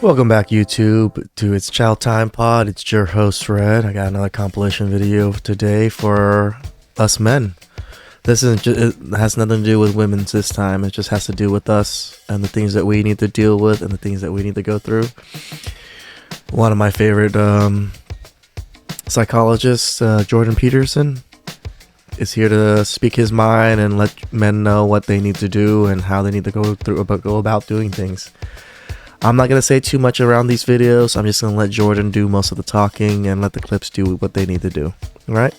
Welcome back, YouTube, to It's Chow Time Pod. It's your host, Red. I got another compilation video today for us men. This isn't it has nothing to do with women's this time. It just has to do with us and the things that we need to deal with and the things that we need to go through. One of my favorite psychologists, Jordan Peterson, is here to speak his mind and let men know what they need to do and how they need to go about doing things. I'm not going to say too much around these videos. I'm just going to let Jordan do most of the talking and let the clips do what they need to do. All right?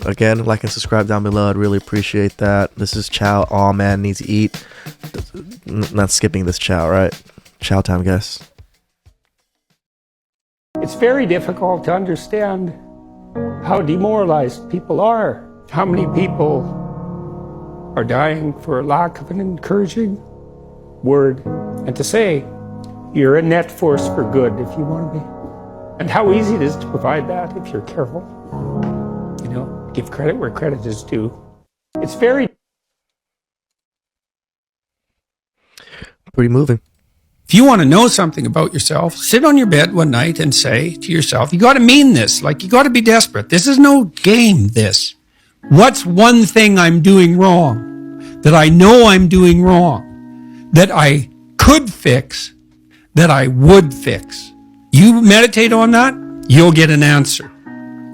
Again, like and subscribe down below. I'd really appreciate that. This is Chow. All man needs to eat. Not skipping this Chow, right? Chow time, guys. It's very difficult to understand how demoralized people are. How many people are dying for lack of an encouraging word and to say, you're a net force for good if you want to be. And how easy it is to provide that if you're careful. You know, give credit where credit is due. It's very... Pretty moving. If you want to know something about yourself, sit on your bed one night and say to yourself, you got to mean this. Like, you got to be desperate. This is no game, this. What's one thing I'm doing wrong that I know I'm doing wrong that I could fix, that I would fix? You meditate on that, you'll get an answer.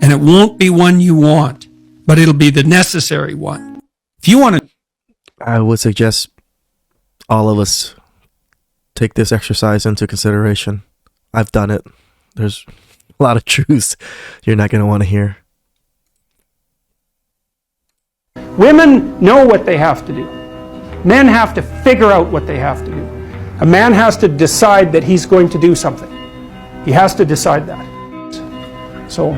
And it won't be one you want, but it'll be the necessary one. If you want to... I would suggest all of us take this exercise into consideration. I've done it. There's a lot of truths you're not going to want to hear. Women know what they have to do. Men have to figure out what they have to do. A man has to decide that he's going to do something. He has to decide that. So,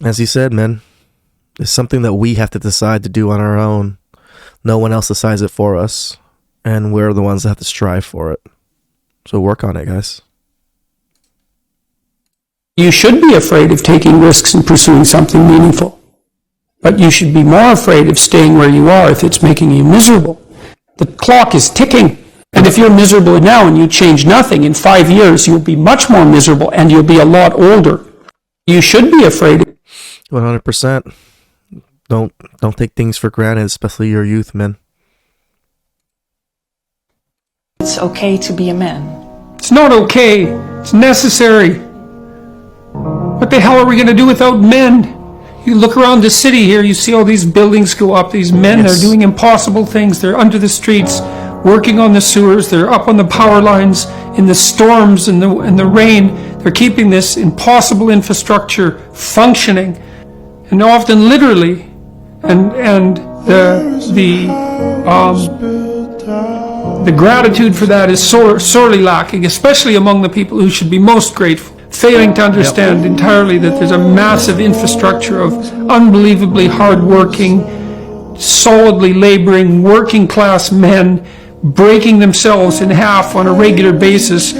as he said, men, it's something that we have to decide to do on our own. No one else decides it for us, and we're the ones that have to strive for it. So work on it, guys. you should be afraid of taking risks and pursuing something meaningful. But you should be more afraid of staying where you are if it's making you miserable. The clock is ticking. And if you're miserable now and you change nothing, in 5 years you'll be much more miserable and you'll be a lot older. You should be afraid. 100%. Don't take things for granted, especially your youth, men. It's okay to be a man. It's not okay. It's necessary. What the hell are we going to do without men? You look around the city here, you see all these buildings go up. These men, They're doing impossible things. They're under the streets, working on the sewers. They're up on the power lines in the storms and the rain. They're keeping this impossible infrastructure functioning, and often literally. And the gratitude for that is sorely lacking, especially among the people who should be most grateful. Failing to understand entirely that there's a massive infrastructure of unbelievably hard-working, solidly laboring, working-class men breaking themselves in half on a regular basis,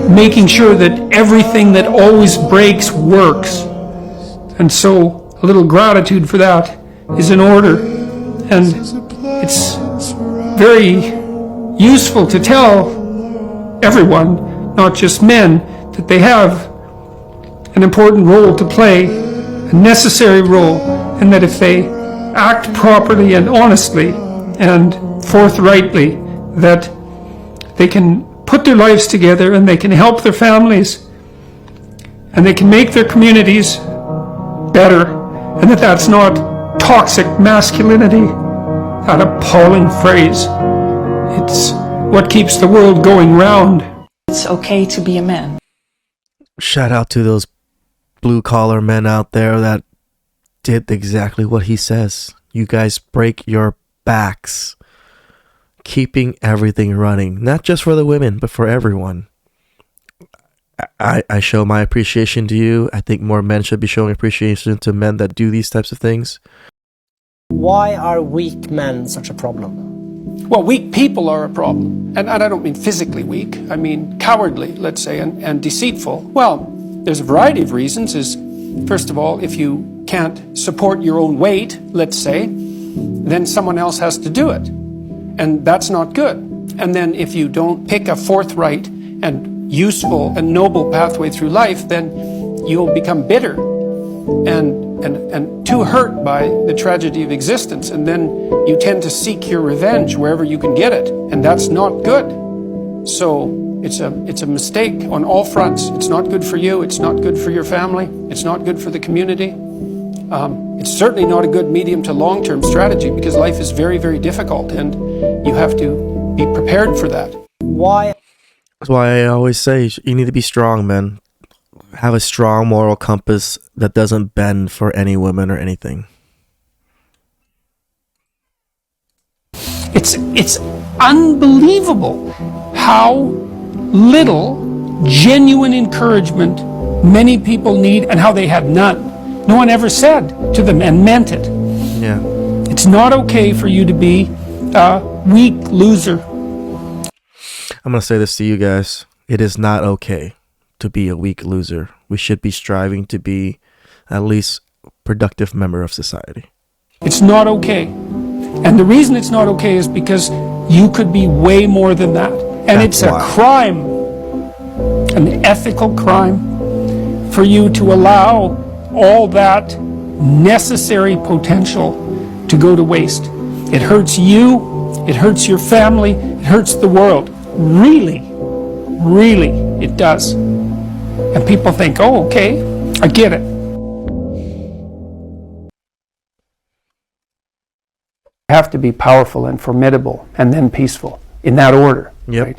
making sure that everything that always breaks works. And so a little gratitude for that is in order. And it's very useful to tell everyone, not just men, that they have an important role to play, a necessary role, and that if they act properly and honestly and forthrightly, that they can put their lives together and they can help their families and they can make their communities better, and that that's not toxic masculinity, that appalling phrase. It's what keeps the world going round. It's okay to be a man. Shout out to those blue-collar men out there that did exactly what he says. You guys break your backs keeping everything running, not just for the women, but for everyone. I show my appreciation to you. I think more men should be showing appreciation to men that do these types of things. Why are weak men such a problem? Well, weak people are a problem. And I don't mean physically weak. I mean cowardly, let's say, and deceitful. Well, there's a variety of reasons. First of all, if you can't support your own weight, let's say, then someone else has to do it. And that's not good. And then if you don't pick a forthright and useful and noble pathway through life, then you'll become bitter and too hurt by the tragedy of existence. And then you tend to seek your revenge wherever you can get it. And that's not good. So it's a mistake on all fronts. It's not good for you. It's not good for your family. It's not good for the community. It's certainly not a good medium to long-term strategy, because life is very, very difficult and you have to be prepared for that. Why? That's why I always say you need to be strong, man. Have a strong moral compass that doesn't bend for any woman or anything. It's unbelievable how little genuine encouragement many people need, and how they have none. No one ever said to them and meant it. Yeah. It's not okay for you to be a weak loser. I'm going to say this to you guys. It is not okay to be a weak loser. We should be striving to be at least a productive member of society. It's not okay. And the reason it's not okay is because you could be way more than that. And That's it's why. a crime, an ethical crime, for you to allow all that necessary potential to go to waste. It hurts you, it hurts your family, it hurts the world. Really, really, it does. And people think, oh, okay, I get it. You have to be powerful and formidable and then peaceful, in that order. Yep. Right?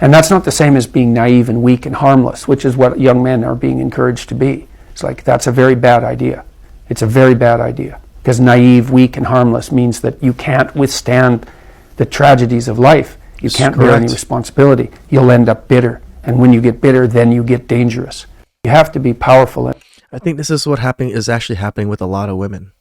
And that's not the same as being naive and weak and harmless, which is what young men are being encouraged to be. It's like, that's a very bad idea. It's a very bad idea. Because naive, weak, and harmless means that you can't withstand the tragedies of life. You can't bear any responsibility. You'll end up bitter. And when you get bitter, then you get dangerous. You have to be powerful. I think this is what is actually happening with a lot of women.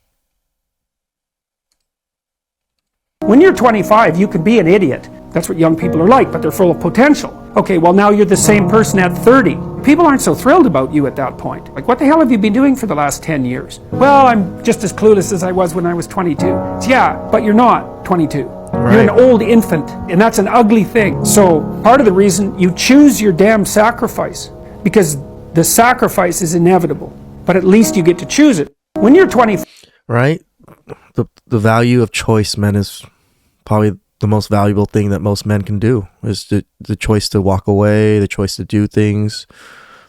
When you're 25, you could be an idiot. That's what young people are like, but they're full of potential. Okay, well, now you're the same person at 30. People aren't so thrilled about you at that point. Like, what the hell have you been doing for the last 10 years? Well, I'm just as clueless as I was when I was 22. Yeah, but you're not 22. Right. You're an old infant, and that's an ugly thing. So part of the reason you choose your damn sacrifice, because the sacrifice is inevitable, but at least you get to choose it. When you're 20, Right? The value of choice, men, is probably the most valuable thing that most men can do, is the choice to walk away, the choice to do things,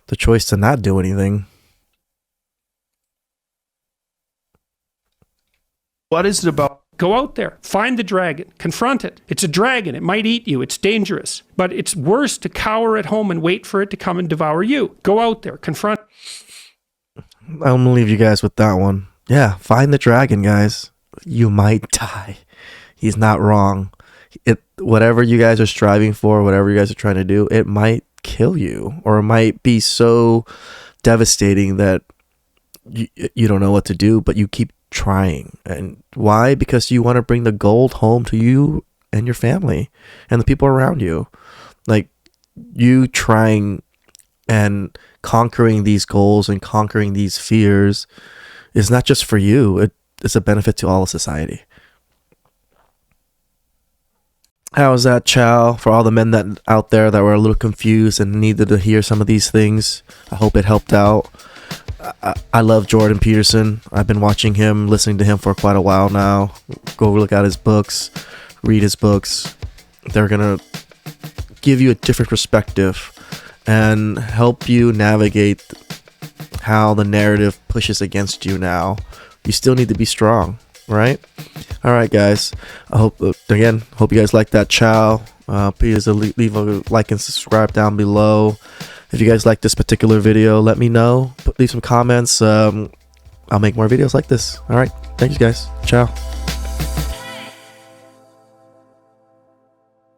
the choice to not do anything. what is it about? Go out there, find the dragon, confront it. It's a dragon, it might eat you, it's dangerous. But it's worse to cower at home and wait for it to come and devour you. Go out there, confront. I'm going to leave you guys with that one. Yeah, find the dragon, guys. You might die. He's not wrong. Whatever you guys are striving for, whatever you guys are trying to do, it might kill you, or it might be so devastating that you don't know what to do, but you keep trying. And why? Because you want to bring the gold home to you and your family and the people around you. Like, you trying and conquering these goals and conquering these fears is not just for you, it's a benefit to all of society. How is that, Chow? For all the men that out there that were a little confused and needed to hear some of these things, I hope it helped out. I love Jordan Peterson. I've been watching him, listening to him for quite a while now. Go look at his books, read his books. They're going to give you a different perspective and help you navigate how the narrative pushes against you now. You still need to be strong, right? All right, guys. I hope you guys like that, Chow. Please leave a like and subscribe down below. If you guys like this particular video, let me know. Leave some comments. I'll make more videos like this. All right. Thank you, guys. Ciao.